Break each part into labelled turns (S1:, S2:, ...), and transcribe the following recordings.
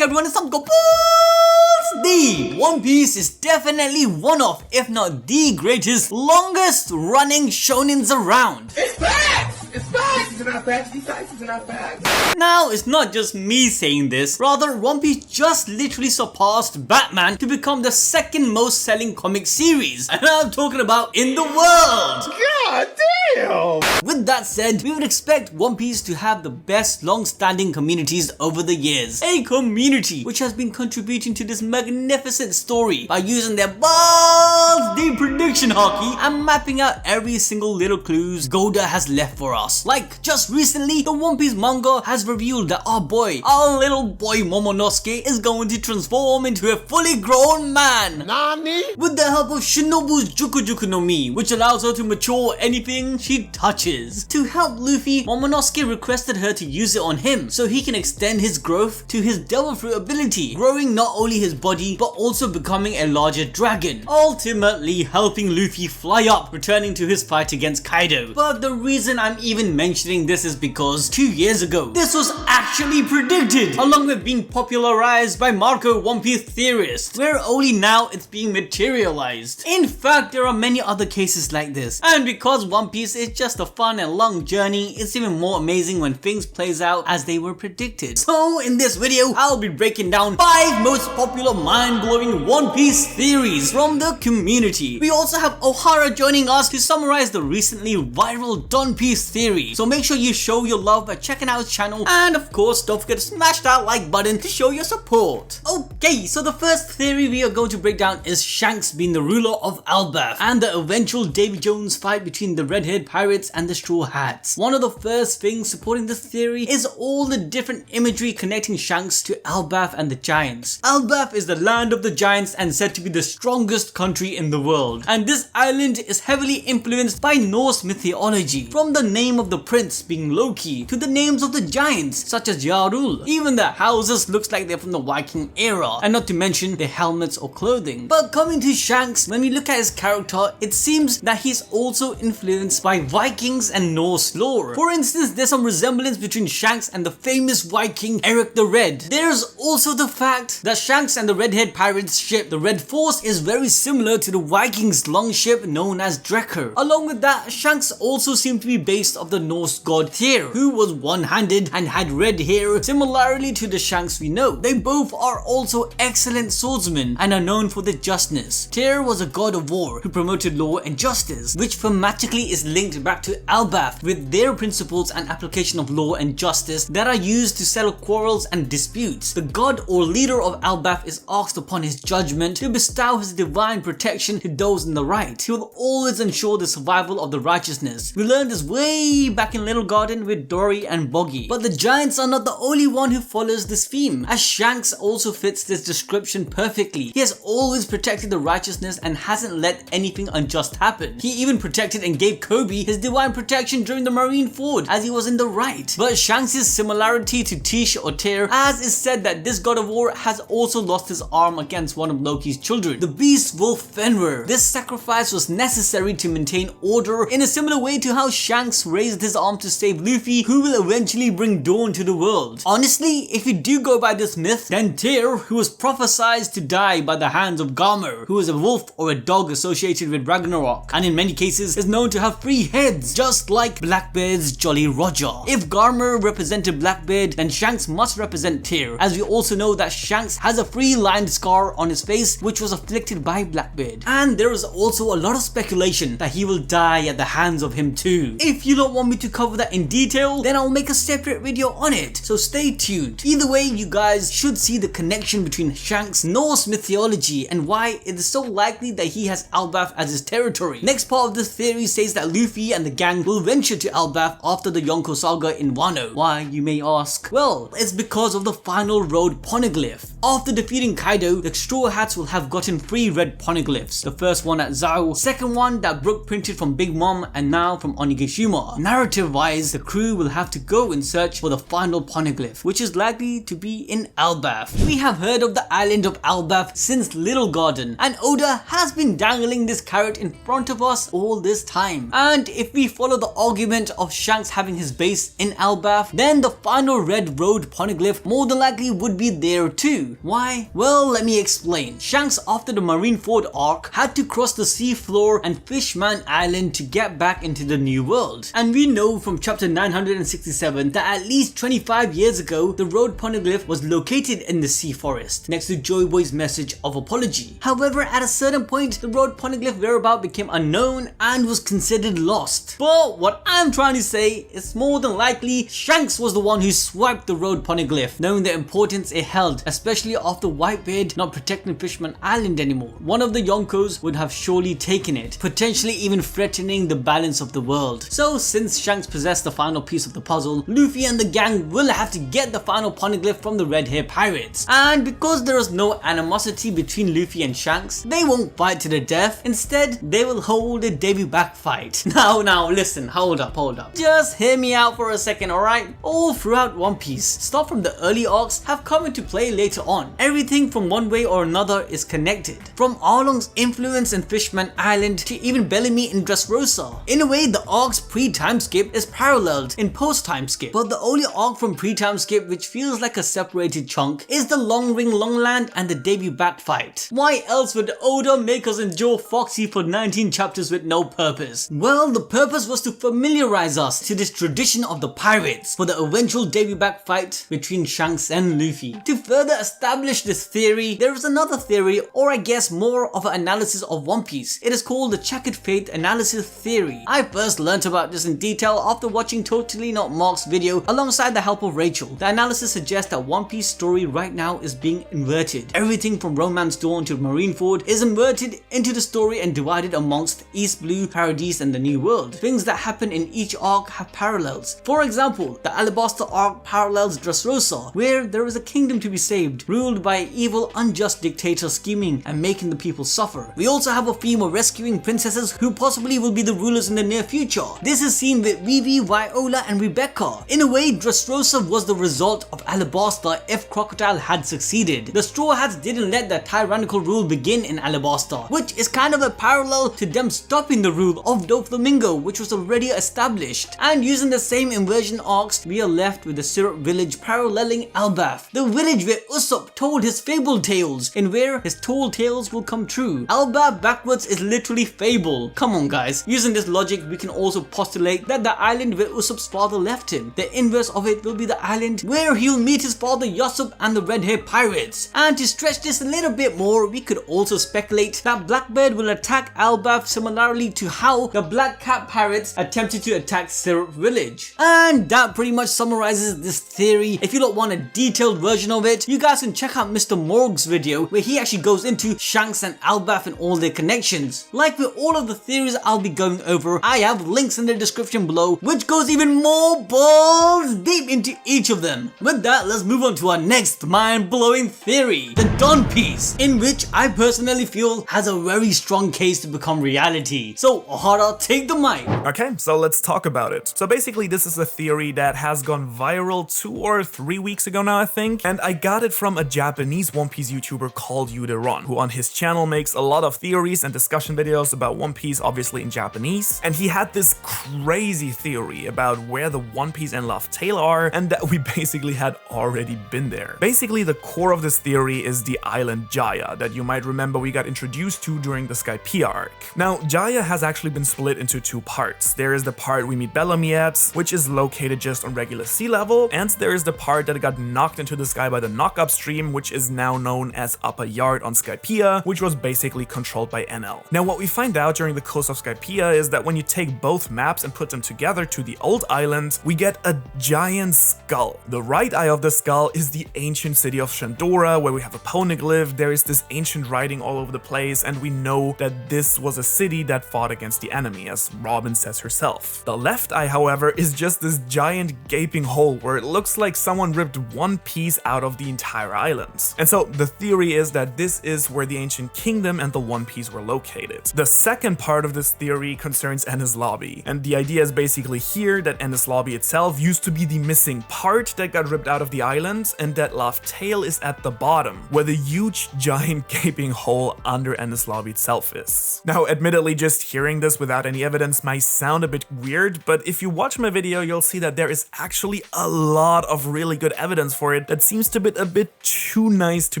S1: back everyone, it's time to go balls deep. One Piece is definitely one of, if not the greatest, longest running shonens around.
S2: It's facts! It's facts! It's not facts, these facts are not facts.
S1: Now, it's not just me saying this, rather One Piece just literally surpassed Batman to become the second most selling comic series. And I'm talking about in the world.
S2: God damn!
S1: With that said, we would expect One Piece to have the best long-standing communities over the years. A community which has been contributing to this magnificent story by using their balls deep prediction hockey and mapping out every single little clues Goda has left for us. Like, just recently, the One Piece manga has revealed that our little boy Momonosuke is going to transform into a fully grown man.
S2: Nani?
S1: With the help of Shinobu's Juku Juku no Mi, which allows her to mature anything she touches. To help Luffy, Momonosuke requested her to use it on him so he can extend his growth to his devil fruit ability, growing not only his body but also becoming a larger dragon, ultimately helping Luffy fly up, returning to his fight against Kaido. But the reason I'm even mentioning this is because 2 years ago, this was actually predicted, along with being popularized by Marco One Piece theorists, where only now it's being materialized. In fact, there are many other cases like this, and because One Piece is just a fun and long journey, it's even more amazing when things plays out as they were predicted. So in this video, I'll be breaking down 5 most popular mind-blowing One Piece theories from the community. We also have Ohara joining us to summarize the recently viral One Piece theory, so make sure you show your love by checking out his channel, and of course don't forget to smash that like button to show your support. Okay, so the first theory we are going to break down is Shanks being the ruler of Alberth and the eventual Davy Jones fight between the red-haired pirates and the Straw Hats. One of the first things supporting this theory is all the different imagery connecting Shanks to Alberth and the giants. Alberth is the land of the giants and said to be the strongest country in the world, and this island is heavily influenced by Norse mythology, from the name of the prince being Loki to the names of the giants such as Jarl. Even the houses looks like they're from the Viking era, and not to mention their helmets or clothing. But coming to Shanks, when we look at his character, it seems that he's also influenced by Vikings and Norse lore. For instance, there's some resemblance between Shanks and the famous Viking Eric the Red. There's also the fact that Shanks and the red-haired pirates ship, the Red Force, is very similar to the Vikings' longship known as Drekker. Along with that, Shanks also seemed to be based off the Norse god Tyr, who was one-handed and had red hair, similarly to the Shanks we know. They both are also excellent swordsmen and are known for their justness. Tyr was a god of war who promoted law and justice, which thematically is linked back to Alberth with their principles and application of law and justice that are used to settle quarrels and disputes. The god or leader of Alberth is asked upon his judgment to bestow his divine protection to those in the right. He will always ensure the survival of the righteousness. We learned this way back in Little Garden with Dory and Boggy. But the giants are not the only one who follows this theme, as Shanks also fits this description perfectly. He has always protected the righteousness and hasn't let anything unjust happen. He even protected and gave Kobe his divine protection during the Marineford, as he was in the right. But Shanks' similarity to Tish or Tyr, as is said that this god of war has also lost his arm against one of Loki's children, the beast wolf Fenrir. This sacrifice was necessary to maintain order in a similar way to how Shanks raised his arm to save Luffy, who will eventually bring dawn to the world. Honestly, if you do go by this myth, then Tyr, who was prophesied to die by the hands of Garmer, who is a wolf or a dog associated with Ragnarok, and in many cases is known to have 3 heads, just like Blackbeard's Jolly Roger. If Garmer represented Blackbeard, then Shanks must represent Tyr, as we also know that Shanks has a 3-lined scar on his face which was afflicted by Blackbeard. And there is also a lot of speculation that he will die at the hands of him too. If you don't want me to cover that in detail, then I'll make a separate video on it, so stay tuned. Either way, you guys should see the connection between Shanks' Norse mythology and why it is so likely that he has Alberth as his territory. Next part of this theory says that Luffy and the gang will venture to Alberth after the Yonko saga in Wano. Why, you may ask? Well, it's because of the final road poneglyph. After defeating Kaido, the Straw Hats will have gotten 3 red poneglyphs, poneglyphs. The first one at Zao, second one that Brook printed from Big Mom, and now from Onigashima. Narrative wise, the crew will have to go in search for the final poneglyph, which is likely to be in Elbalf. We have heard of the island of Elbalf since Little Garden, and Oda has been dangling this carrot in front of us all this time. And if we follow the argument of Shanks having his base in Elbalf, then the final Red Road poneglyph more than likely would be there too. Why? Well, let me explain. Shanks, after the Marineford arc, had to cross the sea floor and Fishman Island to get back into the New World. And we know from chapter 967 that at least 25 years ago, the road poneglyph was located in the sea forest, next to Joyboy's message of apology. However, at a certain point, the road poneglyph whereabout became unknown and was considered lost. But what I'm trying to say is more than likely, Shanks was the one who swiped the road poneglyph, knowing the importance it held, especially after Whitebeard not protecting Fishman Island anymore. One of the Yonkos would have surely taken it, potentially even threatening the balance of the world. So since Shanks possessed the final piece of the puzzle, Luffy and the gang will have to get the final poneglyph from the Red Hair Pirates. And because there is no animosity between Luffy and Shanks, they won't fight to the death. Instead, they will hold a debut back fight. Now listen, hold up. Just hear me out for a second, alright? All throughout One Piece, stuff from the early arcs have come into play later on. Everything from one way or another is connected. From Arlong's influence in Fishman Island to even Bellamy in Dressrosa. In a way, the arc's pre-time skip is paralleled in post-time skip. But the only arc from pre-time skip which feels like a separated chunk is the Long Ring Longland and the debut bat fight. Why else would Oda make us endure Foxy for 19 chapters with no purpose? Well, the purpose was to familiarize us to this tradition of the pirates for the eventual debut back fight between Shanks and Luffy. To further establish this theory, there is another theory, or I guess more of an analysis of One Piece. It is called the Checkered Fate Analysis Theory. I first learnt about this in detail after watching Totally Not Mark's video alongside the help of Rachel. The analysis suggests that One Piece story right now is being inverted. Everything from Romance Dawn to Marineford is inverted into the story and divided amongst East Blue, Paradise and the New World. Things that happen in each arc have parallels. For example, the Alabasta arc parallels Dressrosa, where there is a kingdom to be saved, ruled by an evil, unjust dictator scheming and making the people suffer. We also have a theme of rescuing princesses who possibly will be the rulers in the near future. This is seen with Vivi, Viola and Rebecca. In a way, Dressrosa was the result of Alabasta if Crocodile had succeeded. The Straw Hats didn't let their tyrannical rule begin in Alabasta, which is kind of a parallel to them stopping the rule of Doflamingo, which was already established. And using the same inversion arcs, we are left with the Syrup village paralleling Elbalf, the village where Usopp told his fable tales and where his tall tales will come true. Elbalf backwards is literally fable. Come on guys, using this logic we can also postulate that the island where Usopp's father left him, the inverse of it will be the island where he'll meet his father Yosop and the Red Hair Pirates. And to stretch this a little bit more, we could also speculate that Blackbeard will attack Elbalf similarly to how the Black Cat Pirates attempted to attack Syrup village. And that pretty much summarizes this theory. If you don't want a detailed version of it, you guys can check out Mr. Morg's video where he actually goes into Shanks and Elbalf and all their connections. Like with all of the theories I'll be going over, I have links in the description below which goes even more balls deep into each of them. With that, let's move on to our next mind-blowing theory, the Dawn Piece, in which I personally feel has a very strong case to become reality. So Ohara, take the mic.
S3: Okay, so let's talk about it. So basically this is a theory that has gone viral 2 or 3 weeks ago now, I think, and I got it from a Japanese One Piece YouTuber called Yuderon, who on his channel makes a lot of theories and discussion videos about One Piece, obviously in Japanese, and he had this crazy theory about where the One Piece and Laugh Tale are, and that we basically had already been there. Basically, the core of this theory is the island Jaya that you might remember we got introduced to during the Skypiea arc. Now, Jaya has actually been split into 2 parts. There is the part we meet Bellamy at, which is located just on regular sea level, and there is the part that got knocked into the sky by the knock-up stream, which is now known as Upper Yard on Skypiea, which was basically controlled by Enel. Now, what we find out during the course of Skypiea is that when you take both maps and put them together to the old island, we get a giant skull. The right eye of the skull is the ancient city of Shandora, where we have a poneglyph. There is this ancient writing all over the place, and we know that this was a city that fought against the enemy, as Robin says herself. The left eye, however, is just this giant gaping hole where it looks like someone ripped one piece out of the entire island. And so the theory is that this is where the ancient kingdom and the One Piece were located. The second part of this theory concerns Enies Lobby, and the idea is basically here that Enies Lobby itself used to be the missing part that got ripped out of the island, and that Laugh Tale is at the bottom, where the huge giant gaping hole under Enies Lobby itself is. Now, admittedly, just hearing this without any evidence might sound a bit weird, but if you watch my video, you'll see that there is actually a lot of really good evidence for it that seems to be a bit too nice to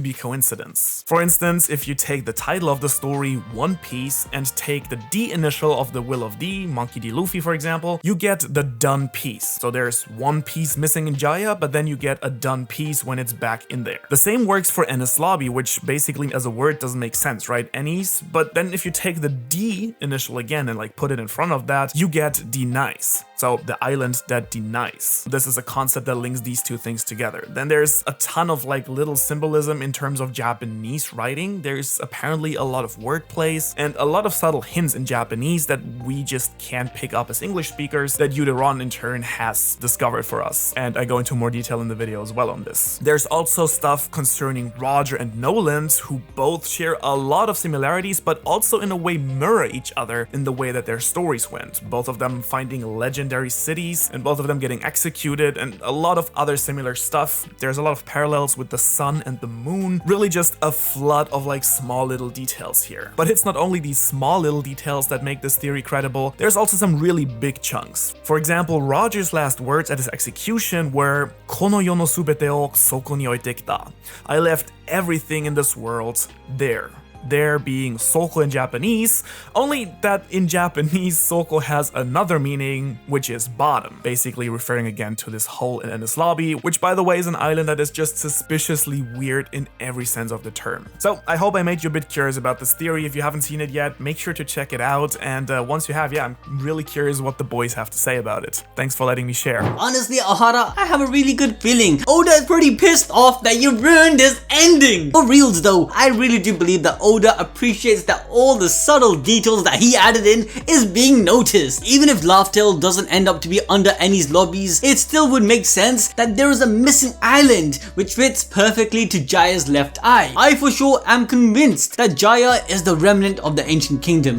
S3: be coincidence. For instance, if you take the title of the story, One Piece, and take the D initial of the Will of D, Monkey D. Luffy for example, you get the done piece. So there's one piece missing in Jaya, but then you get a done piece when it's back in there. The same works for Enies Lobby, which basically as a word doesn't make sense, right? Enies, but then if you take the D initial again and like put it in front of that, you get denies. So the island that denies. This is a concept that links these two things together. Then there's a ton of like little symbolism in terms of Japanese writing. There's apparently a lot of wordplays and a lot of subtle hints in Japanese that we just can't pick up as English speakers that Yuderon in turn has discovered for us. And I go into more detail in the video as well on this. There's also stuff concerning Roger and Noland, who both share a lot of similarities, but also in a way mirror each other in the way that their stories went. Both of them finding legendary cities and both of them getting executed and a lot of other similar stuff. There's a lot of parallels with the sun and the moon. Really just a flood of like small little details here. But it's not only these small little details that make this theory credible, there's also some really big chunks. For example, Roger's last words at his execution were "Kono yo no subete o soko ni oite kita." I left everything in this world there. There being Soko in Japanese, only that in Japanese Soko has another meaning, which is bottom, basically referring again to this hole in Enies Lobby, which by the way is an island that is just suspiciously weird in every sense of the term. So I hope I made you a bit curious about this theory. If you haven't seen it yet, make sure to check it out, and once you have, yeah, I'm really curious what the boys have to say about it. Thanks for letting me share.
S1: Honestly, Ohara, I have a really good feeling Oda is pretty pissed off that you ruined his ending. For reals though, I really do believe that Oda appreciates that all the subtle details that he added in is being noticed. Even if Laugh Tale doesn't end up to be under Enies Lobbies, it still would make sense that there is a missing island which fits perfectly to Jaya's left eye. I for sure am convinced that Jaya is the remnant of the ancient kingdom.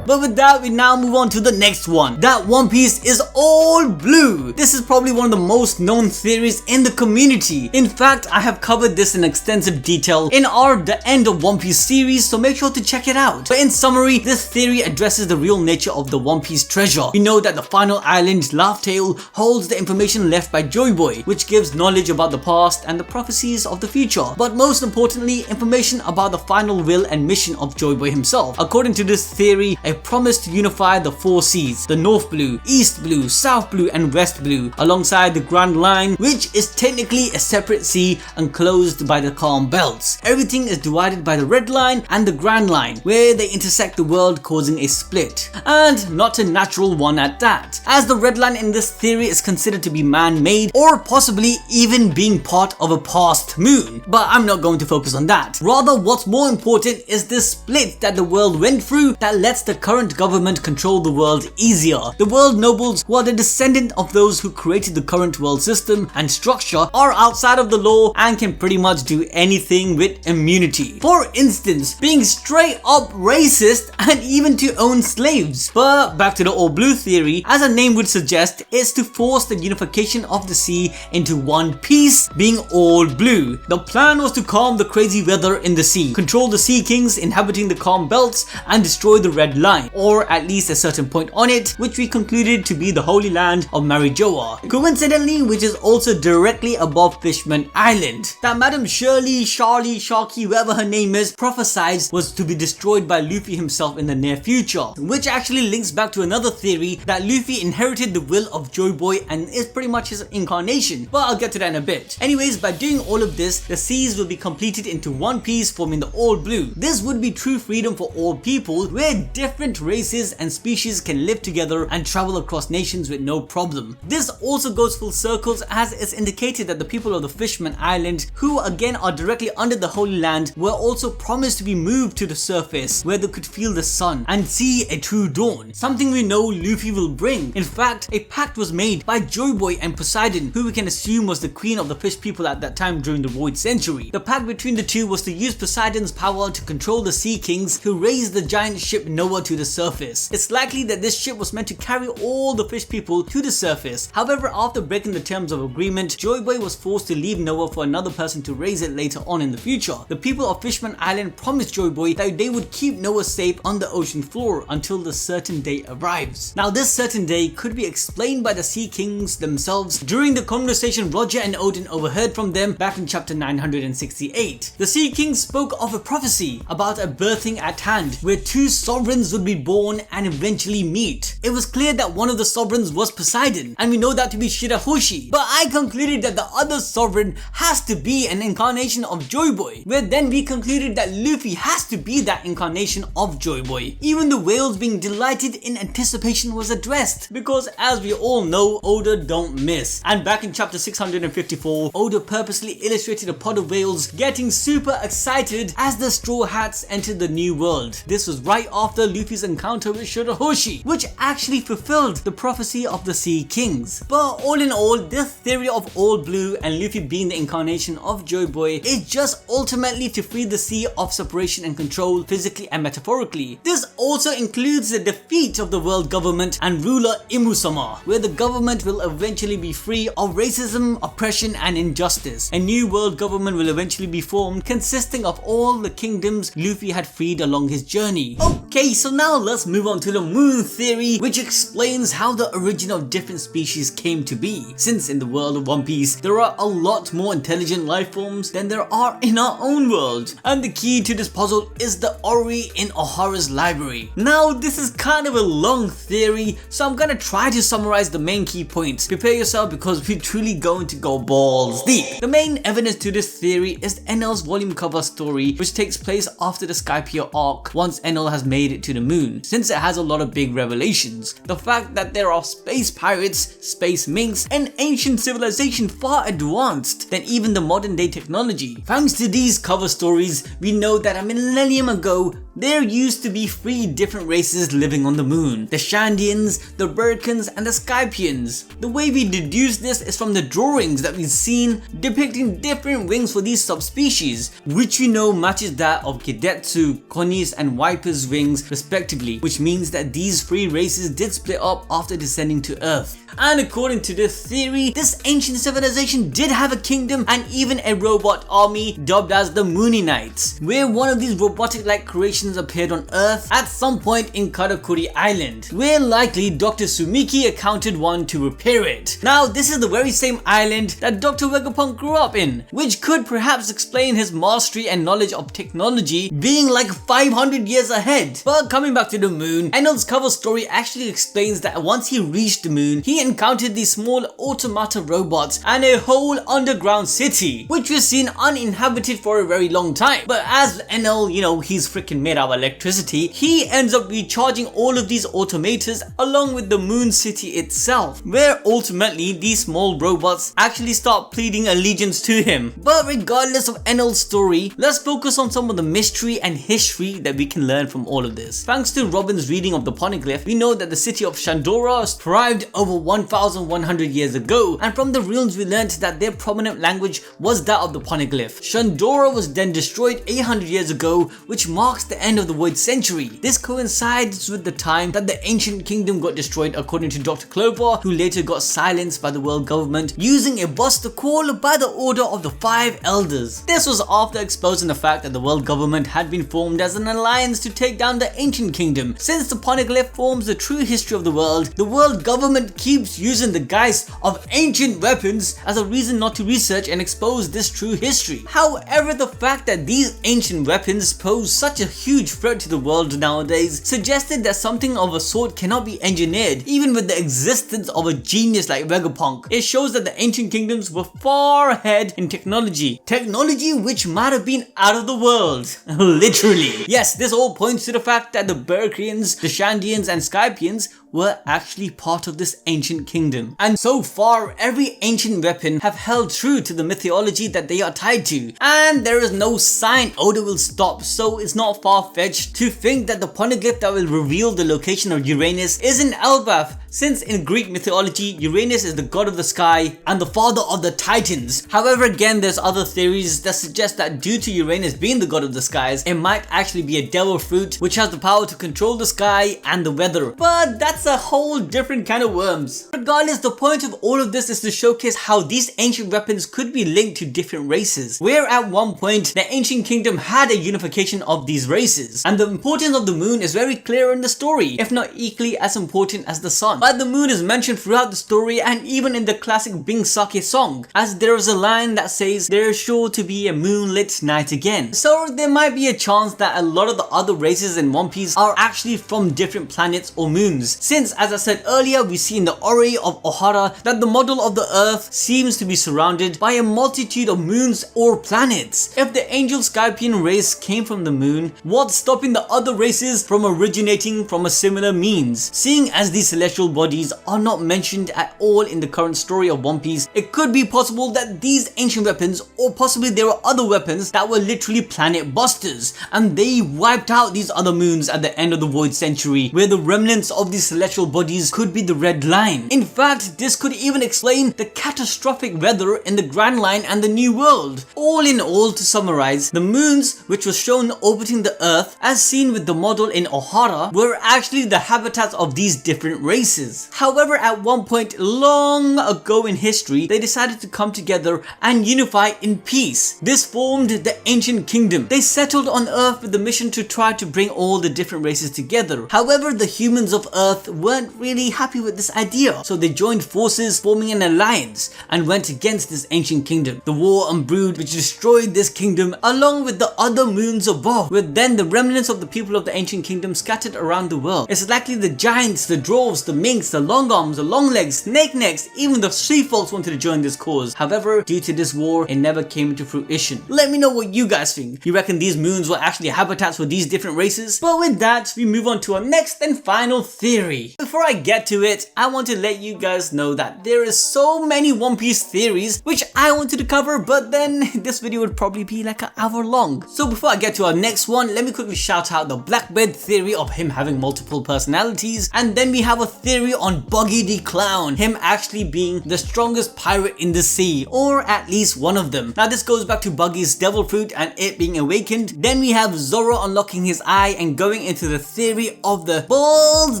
S1: But with that, we now move on to the next one. That One Piece is all blue. This is probably one of the most known theories in the community. In fact, I have covered this in extensive detail in our The End of One Piece series, so make sure to check it out. But in summary, this theory addresses the real nature of the One Piece treasure. We know that the final island, Laugh Tale, holds the information left by Joyboy, which gives knowledge about the past and the prophecies of the future. But most importantly, information about the final will and mission of Joyboy himself. According to this theory, a promised to unify the four seas, the North Blue, East Blue, South Blue and West Blue, alongside the Grand Line, which is technically a separate sea enclosed by the calm belts. Everything is divided by the Red Line and the Grand Line, where they intersect the world, causing a split, and not a natural one at that, as the Red Line in this theory is considered to be man-made or possibly even being part of a past moon. But I'm not going to focus on that. Rather, what's more important is this split that the world went through that lets the current government control the world easier. The world nobles, who are the descendant of those who created the current world system and structure, are outside of the law and can pretty much do anything with immunity. For instance, being straight up racist and even to own slaves. But back to the all blue theory, as a name would suggest, is to force the unification of the sea into one piece, being all blue. The plan was to calm the crazy weather in the sea, control the sea kings inhabiting the calm belts, and destroy the Red Line, or at least a certain point on it, which we concluded to be the Holy Land of Marijoa. Coincidentally, which is also directly above Fishman Island, that Madam Shirley, Charlie, Sharky, whoever her name is, prophesied was to be destroyed by Luffy himself in the near future, which actually links back to another theory that Luffy inherited the will of Joyboy and is pretty much his incarnation, but I'll get to that in a bit. Anyways, by doing all of this, the seas will be completed into one piece, forming the all blue. This would be true freedom for all people, where different different races and species can live together and travel across nations with no problem. This also goes full circles as it's indicated that the people of the Fishman Island, who again are directly under the Holy Land, were also promised to be moved to the surface where they could feel the sun and see a true dawn, something we know Luffy will bring. In fact, a pact was made by Joyboy and Poseidon, who we can assume was the queen of the fish people at that time during the Void Century. The pact between the two was to use Poseidon's power to control the Sea Kings who raised the giant ship Noah to the surface. It's likely that this ship was meant to carry all the fish people to the surface. However, after breaking the terms of agreement, Joyboy was forced to leave Noah for another person to raise it later on in the future. The people of Fishman Island promised Joyboy that they would keep Noah safe on the ocean floor until the certain day arrives. Now this certain day could be explained by the Sea Kings themselves during the conversation Roger and Odin overheard from them back in chapter 968. The Sea Kings spoke of a prophecy about a birthing at hand where two sovereigns would be born and eventually meet. It was clear that one of the sovereigns was Poseidon, and we know that to be Shirahoshi, but I concluded that the other sovereign has to be an incarnation of Joyboy, where then we concluded that Luffy has to be that incarnation of Joyboy. Even the whales being delighted in anticipation was addressed, because as we all know, Oda don't miss. And back in chapter 654, Oda purposely illustrated a pod of whales getting super excited as the Straw Hats entered the new world. This was right after Luffy's encounter with Shirahoshi, which actually fulfilled the prophecy of the Sea Kings. But all in all, this theory of all blue and Luffy being the incarnation of Joyboy is just ultimately to free the sea of separation and control, physically and metaphorically. This also includes the defeat of the world government and ruler Imusama, where the government will eventually be free of racism, oppression and injustice. A new world government will eventually be formed consisting of all the kingdoms Luffy had freed along his journey. Okay, so now let's move on to the moon theory, which explains how the origin of different species came to be. Since in the world of One Piece, there are a lot more intelligent life forms than there are in our own world. And the key to this puzzle is the Ori in Ohara's library. Now, this is kind of a long theory, so I'm gonna try to summarize the main key points. Prepare yourself because we're truly going to go balls deep. The main evidence to this theory is Enel's volume cover story, which takes place after the Skypiea arc once Enel has made it to the moon, since it has a lot of big revelations. The fact that there are space pirates, space minks, and ancient civilization far advanced than even the modern day technology. Thanks to these cover stories, we know that a millennium ago, there used to be 3 different races living on the moon: the Shandians, the Burkans, and the Skypians. The way we deduce this is from the drawings that we've seen depicting different wings for these subspecies, which we know matches that of Kidetsu, Konni's, and Wiper's wings respectively, which means that these 3 races did split up after descending to Earth. And according to this theory, this ancient civilization did have a kingdom and even a robot army dubbed as the Moony Knights, where one of these robotic-like creations appeared on Earth at some point in Karakuri Island, where likely Dr. Sumiki accounted one to repair it. Now, this is the very same island that Dr. Vegapunk grew up in, which could perhaps explain his mastery and knowledge of technology being like 500 years ahead. But coming back to the moon, Enel's cover story actually explains that once he reached the moon, he encountered these small automata robots and a whole underground city, which was seen uninhabited for a very long time. But as Enel, he's freaking made out of electricity, he ends up recharging all of these automatas along with the moon city itself, where ultimately these small robots actually start pleading allegiance to him. But regardless of Enel's story, let's focus on some of the mystery and history that we can learn from all of this. Thanks to Robin's reading of the poneglyph, we know that the city of Shandora thrived over 1,100 years ago, and from the runes we learned that their prominent language was that of the poneglyph. Shandora was then destroyed 800 years ago, which marks the end of the Void Century. This coincides with the time that the ancient kingdom got destroyed, according to Dr. Clover, who later got silenced by the world government using a buster call by the order of the 5 elders. This was after exposing the fact that the world government had been formed as an alliance to take down the ancient kingdom. Since the poneglyph forms the true history of the world government keeps using the guise of ancient weapons as a reason not to research and expose this true history. However, the fact that these ancient weapons pose such a huge threat to the world nowadays suggested that something of a sort cannot be engineered, even with the existence of a genius like Vegapunk. It shows that the ancient kingdoms were far ahead in technology which might have been out of the world. Literally. Yes, this all points to the fact that the Berkrians, the Shandians and Skypians were actually part of this ancient kingdom. And so far, every ancient weapon have held true to the mythology that they are tied to, and there is no sign Oda will stop, so it's not far-fetched to think that the poneglyph that will reveal the location of Uranus is in Elbalf, since in Greek mythology, Uranus is the god of the sky and the father of the Titans. However, again, there's other theories that suggest that due to Uranus being the god of the skies, it might actually be a devil fruit which has the power to control the sky and the weather. But that's a whole different kind of worms. Regardless, the point of all of this is to showcase how these ancient weapons could be linked to different races, where at one point the ancient kingdom had a unification of these races, and the importance of the moon is very clear in the story, if not equally as important as the sun. But the moon is mentioned throughout the story and even in the classic Bing Sake song, as there is a line that says there is sure to be a moonlit night again. So there might be a chance that a lot of the other races in One Piece are actually from different planets or moons, since as I said earlier, we see in the Ori of Ohara that the model of the earth seems to be surrounded by a multitude of moons or planets. If the angel Skypian race came from the moon, what's stopping the other races from originating from a similar means? Seeing as these celestial bodies are not mentioned at all in the current story of One Piece, it could be possible that these ancient weapons, or possibly there are other weapons that were literally planet busters, and they wiped out these other moons at the end of the Void Century, where the remnants of these celestial bodies could be the Red Line. In fact, this could even explain the catastrophic weather in the Grand Line and the New World. All in all, to summarize, the moons which was shown orbiting the Earth as seen with the model in Ohara were actually the habitats of these different races. However, at one point long ago in history, they decided to come together and unify in peace. This formed the Ancient Kingdom. They settled on Earth with the mission to try to bring all the different races together. However, the humans of Earth weren't really happy with this idea, so they joined forces, forming an alliance and went against this Ancient Kingdom. The war unbrewed, which destroyed this kingdom along with the other moons above, with then the remnants of the people of the Ancient Kingdom scattered around the world. It's likely the giants, the dwarves, the minks, the long arms, the long legs, snake necks, even the sea folks wanted to join this cause. However, due to this war, it never came into fruition. Let me know what you guys think. You reckon these moons were actually habitats for these different races? But with that, we move on to our next and final theory. Before I get to it, I want to let you guys know that there is so many One Piece theories which I wanted to cover, but then this video would probably be like an hour long. So before I get to our next one, let me quickly shout out the Blackbeard theory of him having multiple personalities, and then we have a theory on Buggy the Clown, him actually being the strongest pirate in the sea, or at least one of them. Now this goes back to Buggy's devil fruit and it being awakened. Then we have Zoro unlocking his eye and going into the theory of the balls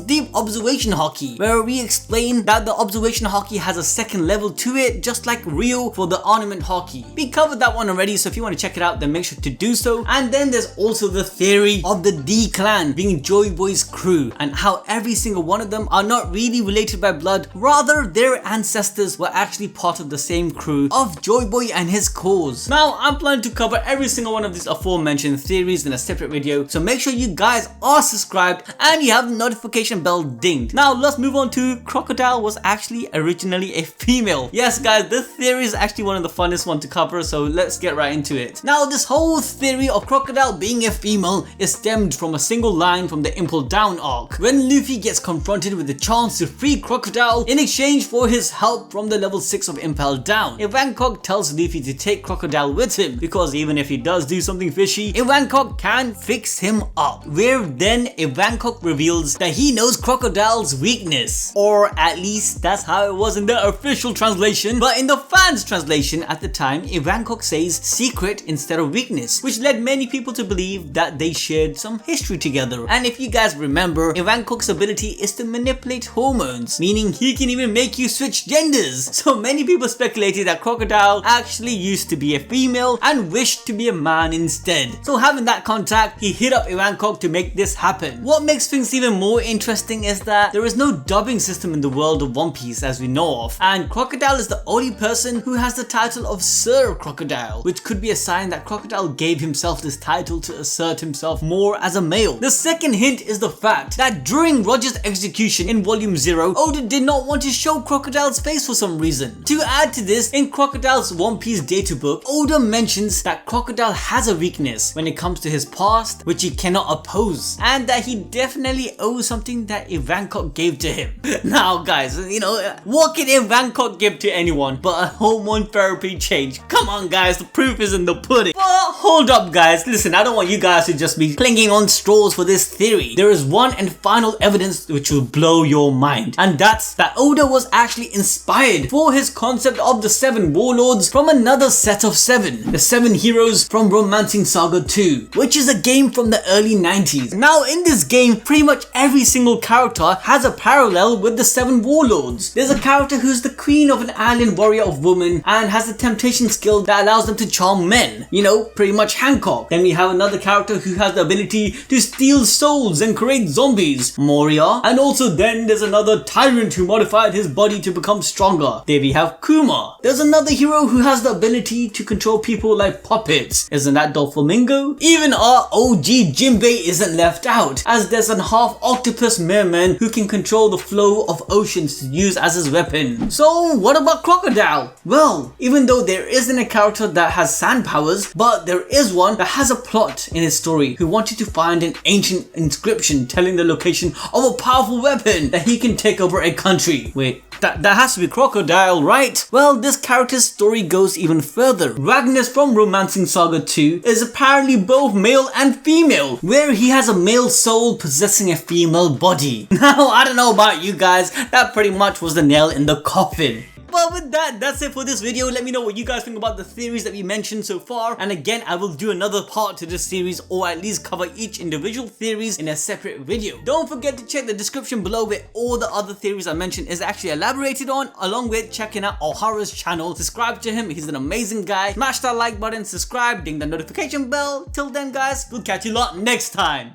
S1: deep observation hockey, where we explain that the observation hockey has a second level to it, just like Rio for the ornament hockey. We covered that one already, so if you want to check it out, then make sure to do so. And then there's also the theory of the D clan being Joyboy's crew, and how every single one of them are not really related by blood, rather their ancestors were actually part of the same crew of Joyboy and his cause. Now I'm planning to cover every single one of these aforementioned theories in a separate video, so make sure you guys are subscribed and you have the notification bell dinged. Now let's move on to Crocodile was actually originally a female. Yes guys, this theory is actually one of the funnest ones to cover, so let's get right into it. Now this whole theory of Crocodile being a female is stemmed from a single line from the Impel Down arc, when Luffy gets confronted with the chance to free Crocodile in exchange for his help from the level 6 of Impel Down. Ivankov tells Luffy to take Crocodile with him, because even if he does do something fishy, Ivankov can fix him up. Where then Ivankov reveals that he knows Crocodile's weakness, or at least that's how it was in the official translation, but in the fans translation at the time, Ivankov says secret instead of weakness, which led many people to believe that they shared some history together. And if you guys remember, Ivankov's ability is to manipulate hormones, meaning he can even make you switch genders. So many people speculated that Crocodile actually used to be a female and wished to be a man instead. So having that contact, he hit up Ivankov to make this happen. What makes things even more interesting is is that there is no dubbing system in the world of One Piece as we know of, and Crocodile is the only person who has the title of Sir Crocodile, which could be a sign that Crocodile gave himself this title to assert himself more as a male. The second hint is the fact that during Roger's execution in Volume 0, Oda did not want to show Crocodile's face for some reason. To add to this, in Crocodile's One Piece data book, Oda mentions that Crocodile has a weakness when it comes to his past, which he cannot oppose, and that he definitely owes something that Ivankov gave to him. Now guys, you know, what can Ivankov give to anyone but a hormone therapy change? Come on guys, the proof is in the pudding. But hold up guys, listen, I don't want you guys to just be clinging on straws for this theory. There is one and final evidence which will blow your mind, and that's that Oda was actually inspired for his concept of the 7 warlords from another set of 7, the 7 heroes from Romancing Saga 2, which is a game from the early 90s. Now in this game, pretty much every single character has a parallel with the 7 warlords. There's a character who's the queen of an island warrior of women and has a temptation skill that allows them to charm men, you know, pretty much Hancock. Then we have another character who has the ability to steal souls and create zombies, Moria. And also then there's another tyrant who modified his body to become stronger. There we have Kuma. There's another hero who has the ability to control people like puppets. Isn't that Doflamingo? Even our OG Jinbei isn't left out, as there's an half octopus merman who can control the flow of oceans to use as his weapon. So what about Crocodile? Well, even though there isn't a character that has sand powers, but there is one that has a plot in his story who wanted to find an ancient inscription telling the location of a powerful weapon that he can take over a country. Wait, that has to be Crocodile, right? Well, this character's story goes even further. Ragnus from Romancing Saga 2 is apparently both male and female, where he has a male soul possessing a female body. Now, I don't know about you guys, that pretty much was the nail in the coffin. But with that, that's it for this video. Let me know what you guys think about the theories that we mentioned so far. And again, I will do another part to this series, or at least cover each individual theories in a separate video. Don't forget to check the description below where all the other theories I mentioned is actually elaborated on, along with checking out Ohara's channel. Subscribe to him, he's an amazing guy. Smash that like button, subscribe, ding the notification bell. Till then guys, we'll catch you lot next time.